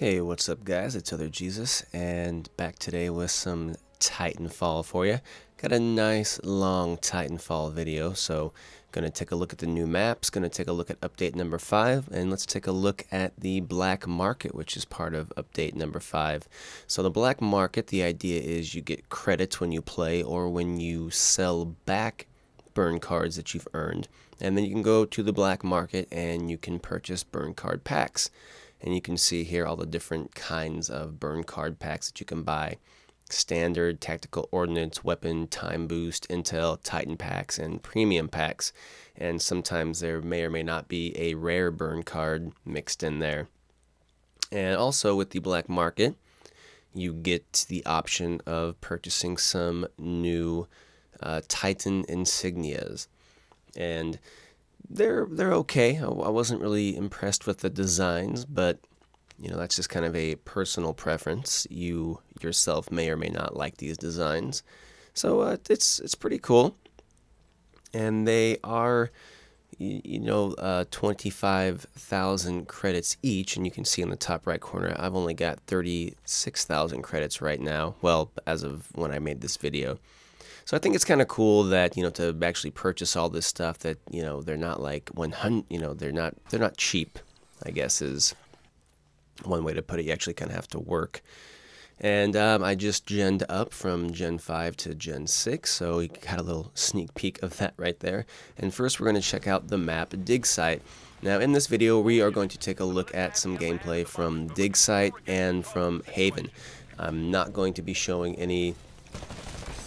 Hey, what's up guys? It's Other Jesus, and back today with some Titanfall for you. Got a nice long Titanfall video, so gonna take a look at the new maps, gonna take a look at update number 5, and let's take a look at the black market, which is part of update number 5. So the black market, the idea is you get credits when you play or when you sell back burn cards that you've earned, and then you can go to the black market and you can purchase burn card packs. And you can see here all the different kinds of burn card packs that you can buy. Standard, tactical ordnance, weapon, time boost, intel, titan packs, and premium packs. And sometimes there may or may not be a rare burn card mixed in there. And also with the black market, you get the option of purchasing some new Titan insignias. And they're okay. I wasn't really impressed with the designs, but you know, that's just kind of a personal preference. You yourself may or may not like these designs, so it's pretty cool. And they are 25,000 credits each, and you can see in the top right corner I've only got 36,000 credits right now, well, as of when I made this video. So I think it's kind of cool that, to actually purchase all this stuff that, they're not like 100, they're not cheap, I guess is one way to put it. You actually kind of have to work. And I just genned up from Gen 5 to Gen 6, so you got a little sneak peek of that right there. And first we're going to check out the map Dig Site. Now in this video we are going to take a look at some gameplay from Dig Site and from Haven. I'm not going to be showing any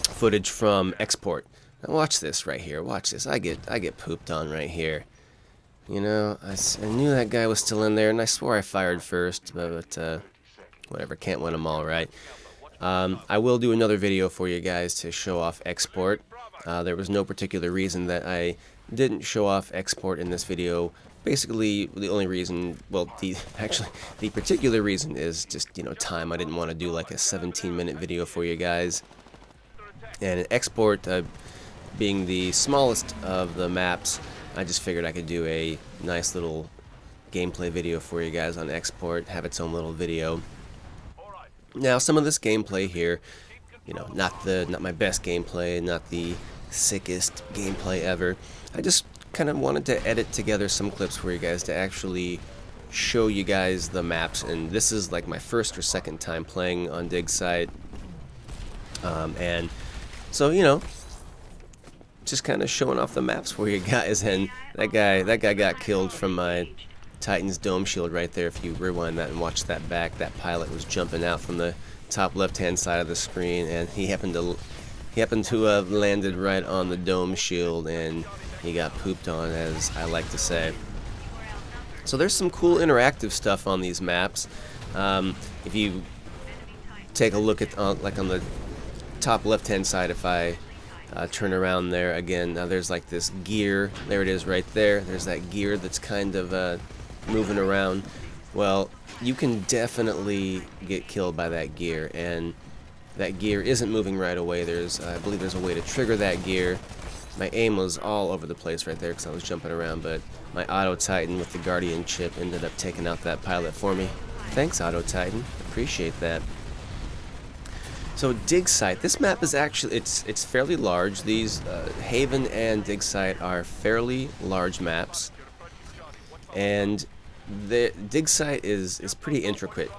footage from export. Now watch this right here. Watch this. I get pooped on right here. I knew that guy was still in there, and I swore I fired first, but whatever. Can't win them all, right? I will do another video for you guys to show off export. There was no particular reason that I didn't show off export in this video. Basically, the only reason, well, the particular reason is just, time. I didn't want to do like a 17-minute video for you guys. And in export, being the smallest of the maps, I just figured I could do a nice little gameplay video for you guys on export, have its own little video. Now, some of this gameplay here, not my best gameplay, not the sickest gameplay ever. I just kind of wanted to edit together some clips for you guys to actually show you guys the maps. And this is like my first or second time playing on Dig Site. And so, just kind of showing off the maps for you guys. And that guy got killed from my Titan's dome shield right there. If you rewind that and watch that back, that pilot was jumping out from the top left-hand side of the screen, and he happened to have landed right on the dome shield, and he got pooped on, as I like to say. So there's some cool interactive stuff on these maps. If you take a look at like on the top left-hand side, if I turn around there again, now there's like this gear. There it is right there. There's that gear that's kind of moving around. Well, you can definitely get killed by that gear, and that gear isn't moving right away. I believe there's a way to trigger that gear. My aim was all over the place right there because I was jumping around, but my Auto Titan with the Guardian chip ended up taking out that pilot for me. Thanks, Auto Titan. Appreciate that. So Dig Site, this map is actually, it's fairly large. These Haven and Dig Site are fairly large maps, and the Dig Site is pretty intricate.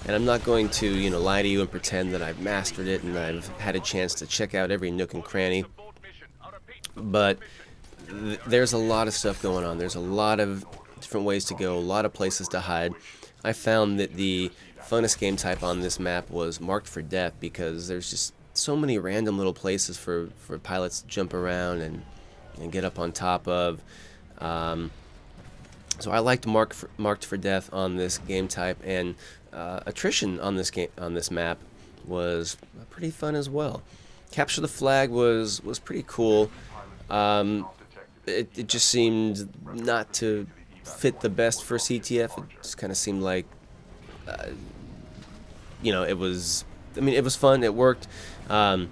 And I'm not going to lie to you and pretend that I've mastered it and I've had a chance to check out every nook and cranny, but there's a lot of stuff going on. There's a lot of different ways to go, a lot of places to hide. I found that the funnest game type on this map was Marked for Death, because there's just so many random little places for pilots to jump around and get up on top of. So I liked Marked for Death on this game type, and attrition on this map was pretty fun as well. Capture the Flag was pretty cool. It just seemed not to fit the best for CTF. It just kind of seemed like it was fun, it worked, but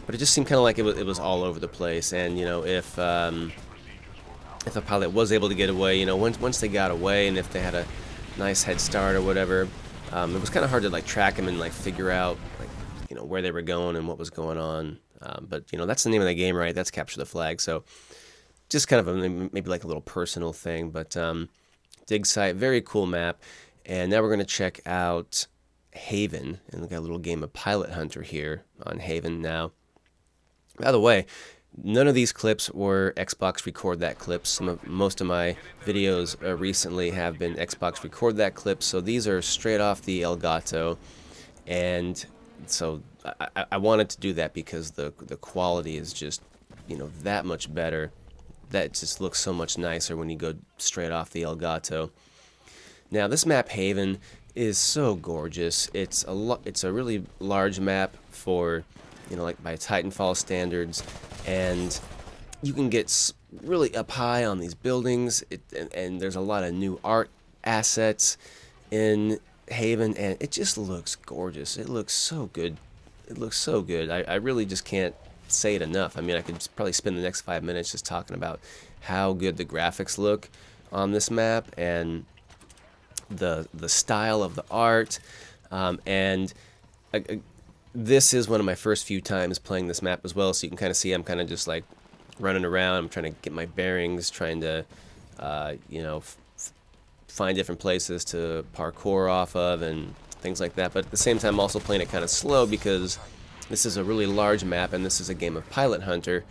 it just seemed kind of like it was all over the place. And if a pilot was able to get away, once they got away, and if they had a nice head start or whatever. It was kind of hard to like track them and like figure out like where they were going and what was going on. But that's the name of the game, right? That's Capture the Flag. So just kind of maybe like a little personal thing. But dig site, very cool map. And now we're going to check out Haven, and we got a little game of Pilot Hunter here on Haven now. By the way, none of these clips were Xbox Record That clips. Most of my videos recently have been Xbox Record That clips, so these are straight off the Elgato, and so I wanted to do that because the quality is just that much better. That just looks so much nicer when you go straight off the Elgato. Now this map Haven is so gorgeous. It's a really large map for like by Titanfall standards, and you can get really up high on these buildings. And there's a lot of new art assets in Haven, and it just looks gorgeous. It looks so good. It looks so good. I really just can't say it enough. I mean, I could probably spend the next 5 minutes just talking about how good the graphics look on this map and the style of the art. This is one of my first few times playing this map as well, so you can kind of see I'm kind of just like running around. I'm trying to get my bearings, trying to find different places to parkour off of and things like that. But at the same time, I'm also playing it kind of slow because this is a really large map and this is a game of Pilot Hunter,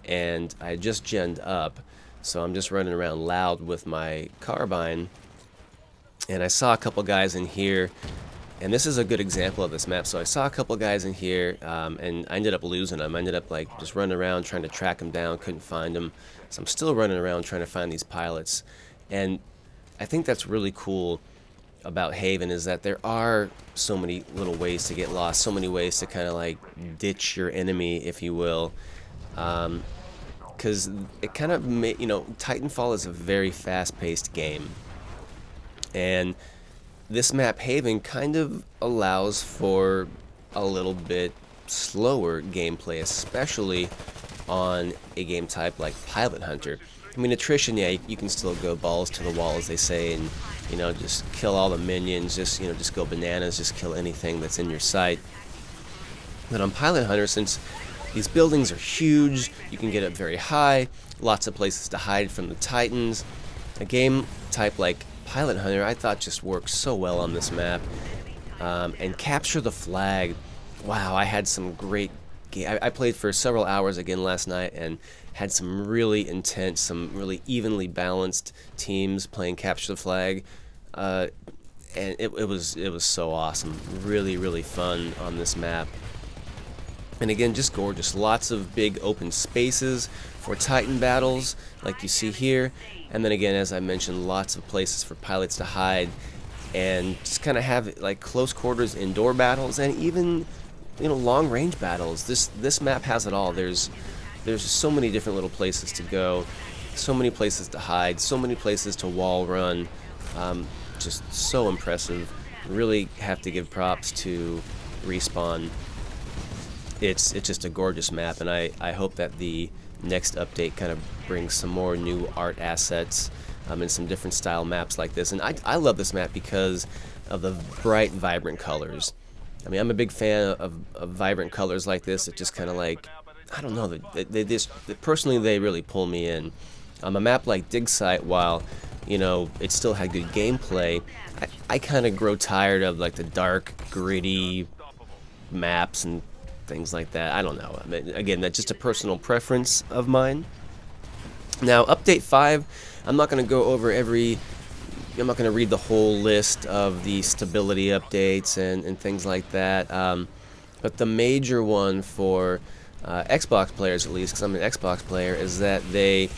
and I just genned up, so I'm just running around loud with my carbine. And I saw a couple guys in here, and this is a good example of this map. So I saw a couple guys in here, and I ended up losing them. I ended up like just running around trying to track them down, couldn't find them. So I'm still running around trying to find these pilots. And I think that's really cool about Haven, is that there are so many little ways to get lost, so many ways to kind of like ditch your enemy, if you will. Because it kind of Titanfall is a very fast-paced game. And this map Haven kind of allows for a little bit slower gameplay, especially on a game type like Pilot Hunter. I mean, attrition, yeah, you can still go balls to the wall, as they say, and just kill all the minions, just go bananas, just kill anything that's in your sight. But on Pilot Hunter, since these buildings are huge, you can get up very high, lots of places to hide from the Titans. A game type like Pilot Hunter, I thought, just works so well on this map. And Capture the Flag, wow, I had some great I played for several hours again last night and had some really intense, some really evenly balanced teams playing Capture the Flag, and it was so awesome. Really, really fun on this map. And again, just gorgeous. Lots of big open spaces for Titan battles, like you see here. And then again, as I mentioned, lots of places for pilots to hide, and just kind of have like close quarters indoor battles, and even long range battles. This map has it all. There's so many different little places to go, so many places to hide, so many places to wall run. Just so impressive. Really have to give props to Respawn. It's just a gorgeous map, and I hope that the next update kind of brings some more new art assets and some different style maps like this. And I love this map because of the bright, vibrant colors. I mean, I'm a big fan of vibrant colors like this. It just kind of like, I don't know, personally they really pull me in. A map like Dig Site, while it still had good gameplay, I kind of grow tired of like the dark, gritty maps and things like that. I don't know. I mean, again, that's just a personal preference of mine. Now, Update 5, I'm not going to go over I'm not going to read the whole list of the stability updates and things like that, but the major one for Xbox players, at least, because I'm an Xbox player, is that they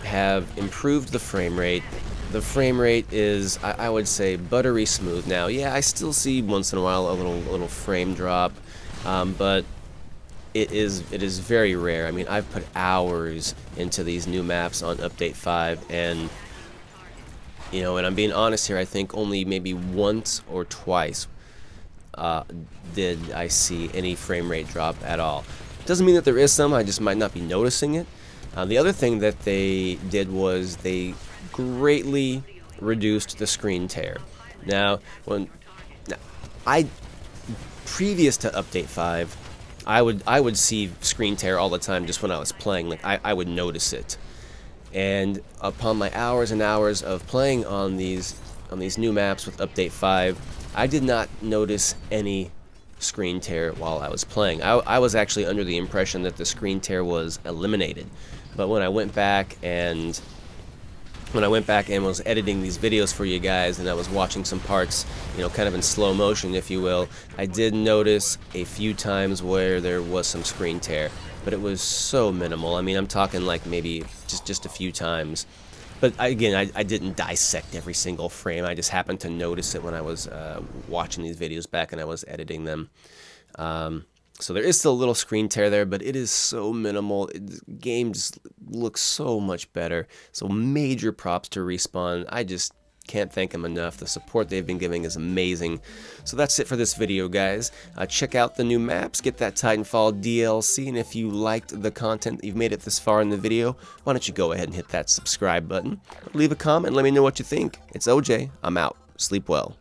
have improved the frame rate. The frame rate is, I would say, buttery smooth now. Yeah, I still see once in a while a little frame drop, but it is very rare. I mean, I've put hours into these new maps on Update 5, and and I'm being honest here, I think only maybe once or twice did I see any frame rate drop at all. Doesn't mean that there is some, I just might not be noticing it. The other thing that they did was they greatly reduced the screen tear. Now, I previous to update 5, I would see screen tear all the time just when I was playing. Like I would notice it. And upon my hours and hours of playing on these new maps with update 5, I did not notice any screen tear while I was playing. I was actually under the impression that the screen tear was eliminated. But when I went back and was editing these videos for you guys, and I was watching some parts, you know, kind of in slow motion, if you will, I did notice a few times where there was some screen tear, but it was so minimal. I mean, I'm talking like maybe just a few times. But I didn't dissect every single frame. I just happened to notice it when I was watching these videos back and I was editing them. So there is still a little screen tear there, but it is so minimal. The game just looks so much better. So major props to Respawn. I just can't thank them enough. The support they've been giving is amazing. So that's it for this video, guys. Check out the new maps, get that Titanfall DLC, and if you liked the content, you've made it this far in the video, why don't you go ahead and hit that subscribe button. Leave a comment, let me know what you think. It's OJ. I'm out. Sleep well.